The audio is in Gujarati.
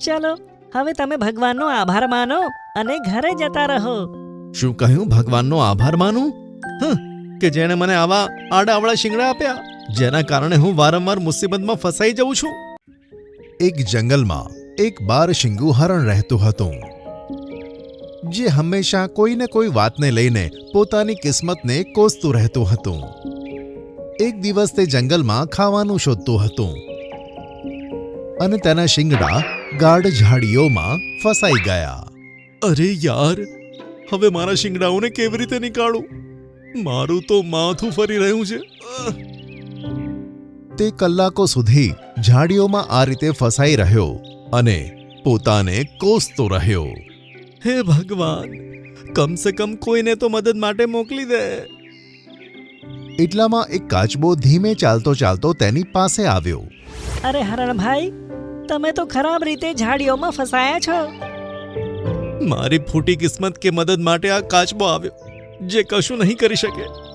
ચલો હવે તમે ભગવાનનો આભાર માનો અને ઘરે જતા રહો. શું કહ્યું? ભગવાનનો આભાર માનું? કે જેણે મને આવા આડાઅવળા શિંગડા આપ્યા, જેના કારણે હું વારંવાર મુસીબતમાં ફસાઈ જઉં છું. એક જંગલમાં એક બારશિંગુ હરણ રહેતું હતું, જે હંમેશા કોઈને કોઈ વાતને લઈને પોતાની કિસ્મતને કોસતું રહેતું હતું. એક દિવસ તે જંગલમાં ખાવાનું શોધતું હતું અને તેના શિંગડા ગાઢ ઝાડીઓમાં ફસાઈ ગયા. અરે યાર, હવે મારા શિંગડાઓને કેવી રીતે નીકાળું? મારું તો માથું ફરી રહ્યું છે. તે કલાકો સુધી ઝાડીઓમાં આ રીતે ફસાઈ રહ્યો અને પોતાને કોસતો રહ્યો. હે ભગવાન, કમ સે કમ કોઈને તો મદદ માટે મોકલી દે. એટલામાં એક કાચબો ધીમે ચાલતો ચાલતો તેની પાસે આવ્યો. અરે હરણભાઈ, તમે તો ખરાબ રીતે ઝાડીઓમાં ફસાયા છો. મારી ફૂટી કિસ્મત કે મદદ માટે આ કાચબો આવ્યો, જે કશું નહીં કરી શકે.